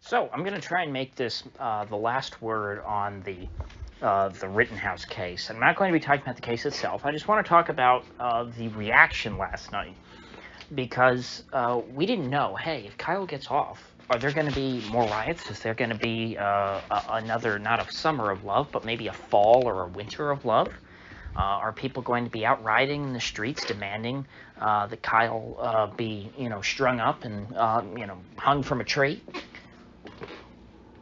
So I'm going to try and make this the last word on the Rittenhouse case. I'm not going to be talking about the case itself. I just want to talk about the reaction last night, because we didn't know, hey, if Kyle gets off, are there going to be more riots? Is there going to be another, not a summer of love, but maybe a fall or a winter of love? Are people going to be out rioting in the streets demanding that Kyle be, strung up and, hung from a tree?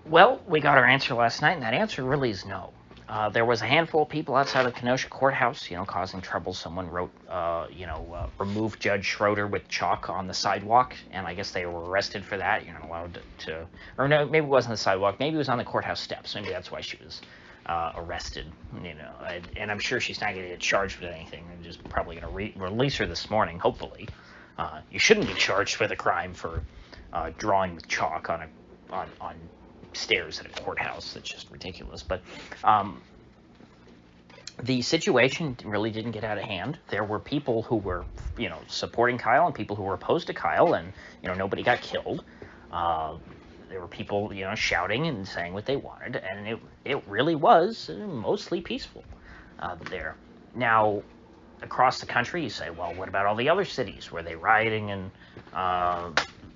Well, we got our answer last night, and that answer really is no. There was a handful of people outside of the Kenosha courthouse, causing trouble. Someone wrote, remove Judge Schroeder with chalk on the sidewalk, and I guess they were arrested for that. You're not allowed to, or no, maybe it wasn't the sidewalk. Maybe it was on the courthouse steps. Maybe that's why she was arrested, and I'm sure she's not going to get charged with anything. They're just probably going to release her this morning, hopefully. You shouldn't be charged with a crime for drawing with chalk on stairs at a courthouse. That's just ridiculous. But the situation really didn't get out of hand. There were people who were, supporting Kyle and people who were opposed to Kyle, and, nobody got killed. There were people, shouting and saying what they wanted, and it really was mostly peaceful there. Now, across the country, you say, well, what about all the other cities? Were they rioting and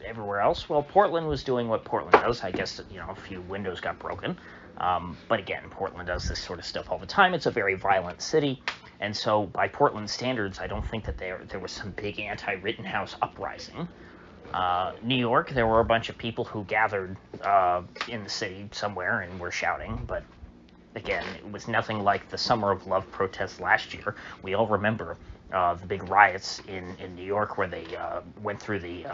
everywhere else? Well, Portland was doing what Portland does. I guess, a few windows got broken. But again, Portland does this sort of stuff all the time. It's a very violent city. And so by Portland standards, I don't think that there was some big anti-Rittenhouse uprising. New York, there were a bunch of people who gathered in the city somewhere and were shouting. But again, it was nothing like the Summer of Love protests last year. We all remember the big riots in New York where they went through the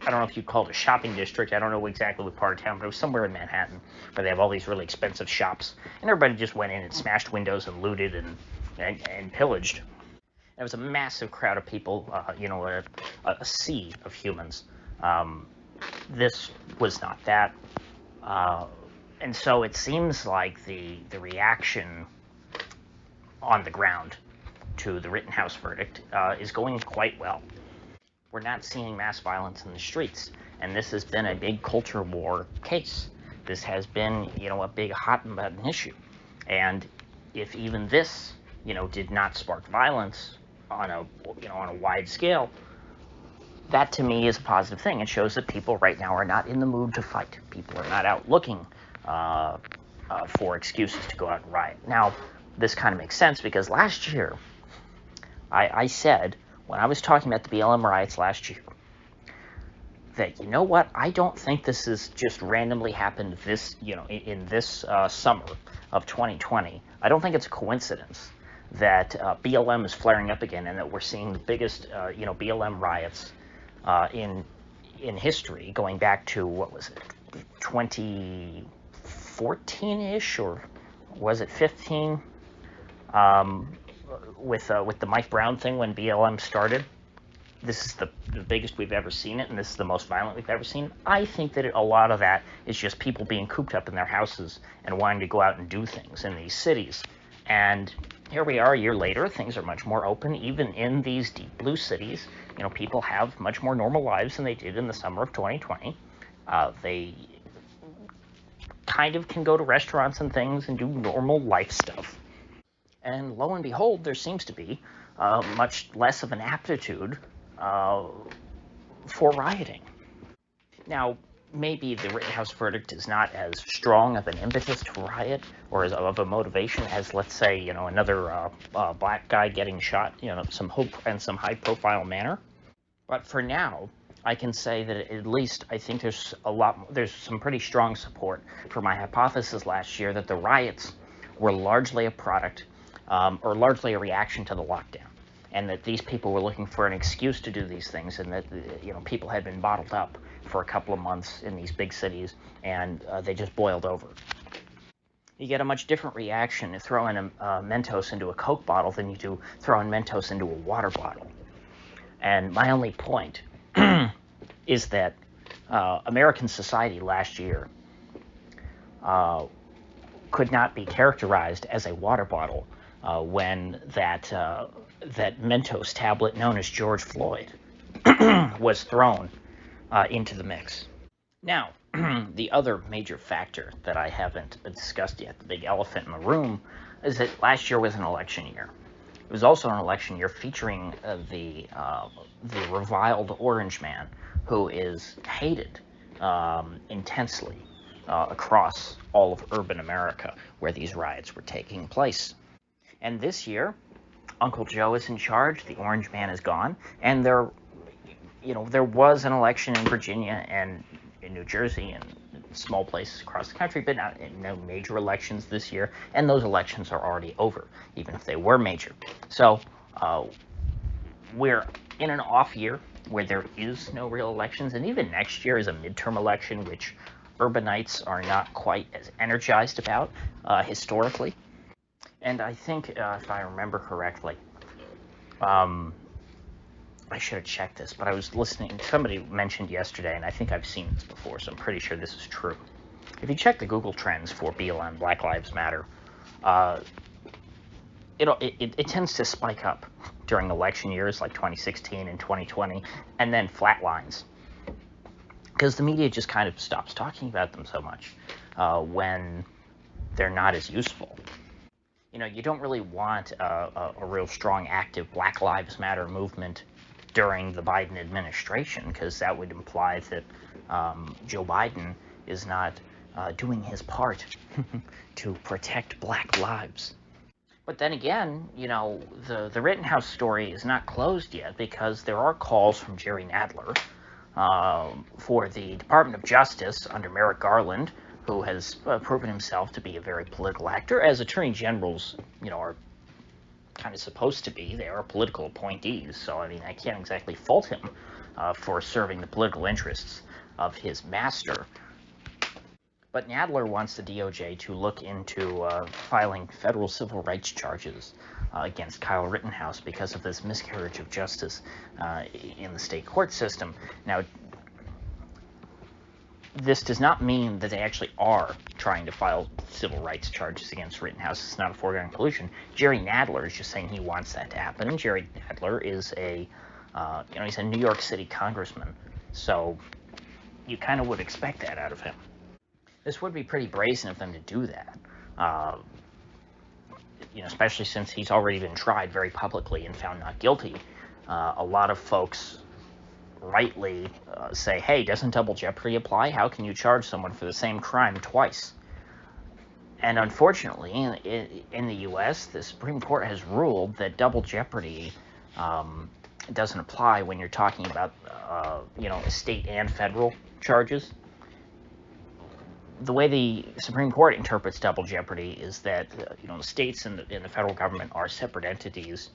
I don't know if you'd call it a shopping district. I don't know exactly what part of town, but it was somewhere in Manhattan where they have all these really expensive shops. And everybody just went in and smashed windows and looted and pillaged. It was a massive crowd of people, a sea of humans. This was not that. And so it seems like the reaction on the ground to the Rittenhouse verdict is going quite well. We're not seeing mass violence in the streets, and this has been a big culture war case. This has been, a big hot button issue. And if even this, did not spark violence on a wide scale, that to me is a positive thing. It shows that people right now are not in the mood to fight. People are not out looking for excuses to go out and riot. Now, this kind of makes sense because last year, I said, when I was talking about the BLM riots last year, that, I don't think this is just randomly happened this, in this summer of 2020. I don't think it's a coincidence that BLM is flaring up again and that we're seeing the biggest, BLM riots in history, going back to, 2014-ish, or was it 15? With the Mike Brown thing when BLM started. This is the biggest we've ever seen it, and this is the most violent we've ever seen. I think that a lot of that is just people being cooped up in their houses and wanting to go out and do things in these cities. And here we are a year later, things are much more open, even in these deep blue cities. People have much more normal lives than they did in the summer of 2020. They kind of can go to restaurants and things and do normal life stuff. And lo and behold, there seems to be much less of an aptitude for rioting. Now, maybe the Rittenhouse verdict is not as strong of an impetus to riot or as of a motivation as, let's say, another black guy getting shot, some hope in some high-profile manner. But for now, I can say that at least I think there's some pretty strong support for my hypothesis last year that the riots were largely a product or largely a reaction to the lockdown, and that these people were looking for an excuse to do these things, and that people had been bottled up for a couple of months in these big cities, and they just boiled over. You get a much different reaction to throwing a Mentos into a Coke bottle than you do throwing Mentos into a water bottle. And my only point is that American society last year could not be characterized as a water bottle when that Mentos tablet known as George Floyd was thrown into the mix. Now, the other major factor that I haven't discussed yet, the big elephant in the room, is that last year was an election year. It was also an election year featuring the reviled Orange Man, who is hated intensely across all of urban America where these riots were taking place. And this year, Uncle Joe is in charge. The Orange Man is gone, and there was an election in Virginia and in New Jersey and small places across the country, but no major elections this year, and those elections are already over, even if they were major. So we're in an off year where there is no real elections, and even next year is a midterm election, which urbanites are not quite as energized about historically. And I think, if I remember correctly, I should have checked this, but I was listening. Somebody mentioned yesterday, and I think I've seen this before, so I'm pretty sure this is true. If you check the Google Trends for BLM, Black Lives Matter, it tends to spike up during election years like 2016 and 2020, and then flatlines, because the media just kind of stops talking about them so much when they're not as useful. You don't really want a real strong, active Black Lives Matter movement during the Biden administration, because that would imply that Joe Biden is not doing his part to protect Black lives. But then again, the Rittenhouse story is not closed yet, because there are calls from Jerry Nadler for the Department of Justice under Merrick Garland, who has proven himself to be a very political actor, as attorney generals, are kind of supposed to be. They are political appointees, so I can't exactly fault him for serving the political interests of his master. But Nadler wants the DOJ to look into filing federal civil rights charges against Kyle Rittenhouse because of this miscarriage of justice in the state court system. Now, this does not mean that they actually are trying to file civil rights charges against Rittenhouse. It's not a foregone conclusion. Jerry Nadler is just saying he wants that to happen. And Jerry Nadler is he's a New York City congressman, so you kind of would expect that out of him. This would be pretty brazen of them to do that, especially since he's already been tried very publicly and found not guilty. A lot of folks rightly say, hey, doesn't double jeopardy apply? How can you charge someone for the same crime twice? And unfortunately, in the U.S., the Supreme Court has ruled that double jeopardy doesn't apply when you're talking about, state and federal charges. The way the Supreme Court interprets double jeopardy is that, the states and the federal government are separate entities.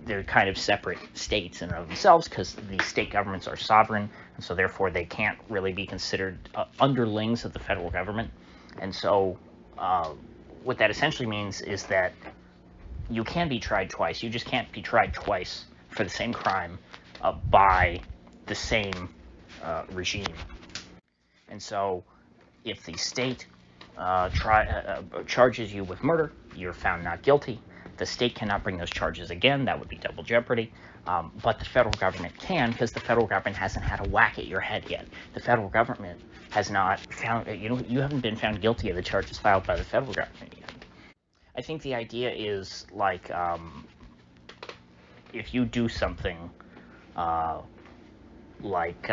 They're kind of separate states in and of themselves, because the state governments are sovereign, and so therefore they can't really be considered underlings of the federal government. And so what that essentially means is that you can be tried twice. You just can't be tried twice for the same crime by the same regime. And so if the state charges you with murder, you're found not guilty. The state cannot bring those charges again. That would be double jeopardy. But the federal government can, because the federal government hasn't had a whack at your head yet. The federal government has not found, you haven't been found guilty of the charges filed by the federal government yet. I think the idea is like, if you do something like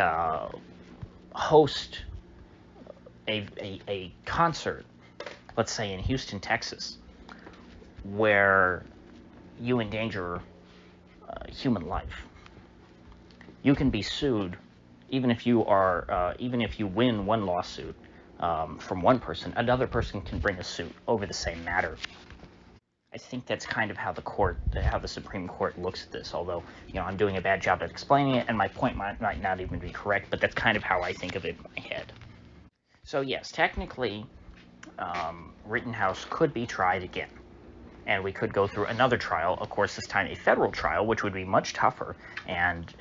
host a concert, let's say in Houston, Texas, where you endanger human life, you can be sued, even if you win one lawsuit from one person, another person can bring a suit over the same matter. I think that's kind of how the Supreme Court looks at this, although, I'm doing a bad job at explaining it, and my point might not even be correct, but that's kind of how I think of it in my head. So yes, technically, Rittenhouse could be tried again, and we could go through another trial, of course this time a federal trial, which would be much tougher, and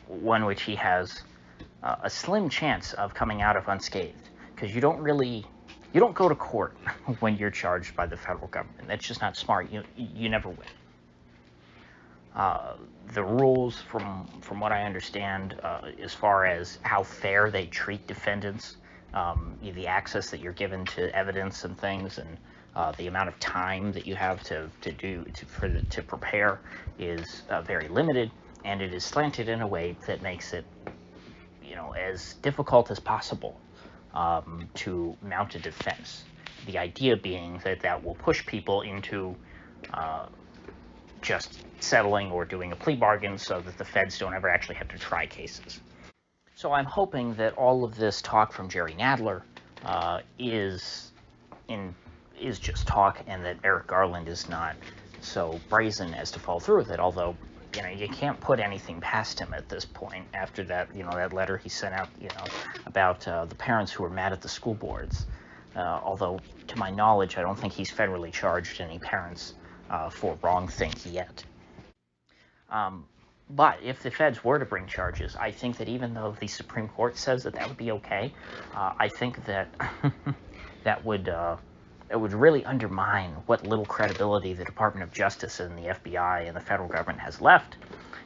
one which he has a slim chance of coming out of unscathed, because you don't go to court when you're charged by the federal government. That's just not smart. You never win. The rules, from what I understand, as far as how fair they treat defendants, the access that you're given to evidence and things, and the amount of time that you have to prepare is very limited, and it is slanted in a way that makes it, as difficult as possible to mount a defense. The idea being that will push people into just settling or doing a plea bargain so that the feds don't ever actually have to try cases. So I'm hoping that all of this talk from Jerry Nadler is just talk, and that Eric Garland is not so brazen as to fall through with it, although you can't put anything past him at this point after that, that letter he sent out, about the parents who were mad at the school boards. Although, to my knowledge, I don't think he's federally charged any parents for wrongthink yet. But if the feds were to bring charges, I think that even though the Supreme Court says that would be okay, I think that that would really undermine what little credibility the Department of Justice and the FBI and the federal government has left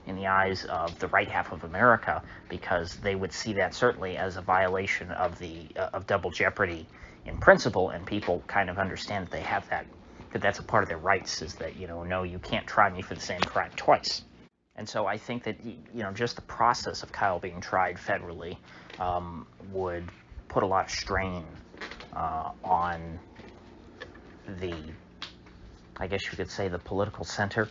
in the eyes of the right half of America, because they would see that certainly as a violation of double jeopardy in principle, and people kind of understand that they have that that's a part of their rights, is that, no, you can't try me for the same crime twice. And so I think that, just the process of Kyle being tried federally would put a lot of strain on I guess you could say, the political center.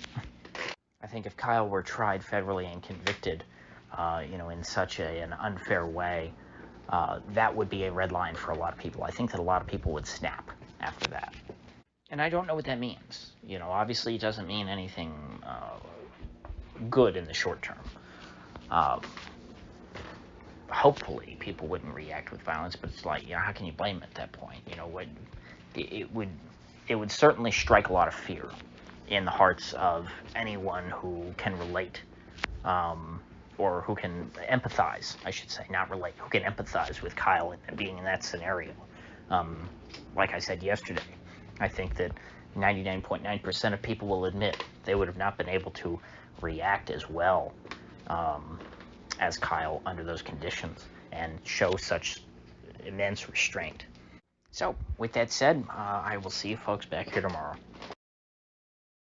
I think if Kyle were tried federally and convicted, in such an unfair way, that would be a red line for a lot of people. I think that a lot of people would snap after that. And I don't know what that means. Obviously it doesn't mean anything good in the short term. Hopefully people wouldn't react with violence, but it's like, how can you blame them at that point? It would certainly strike a lot of fear in the hearts of anyone who can relate, or who can empathize, I should say, not relate, who can empathize with Kyle and being in that scenario. Like I said yesterday, I think that 99.9% of people will admit they would have not been able to react as well as Kyle under those conditions and show such immense restraint. So, with that said, I will see you folks back here tomorrow.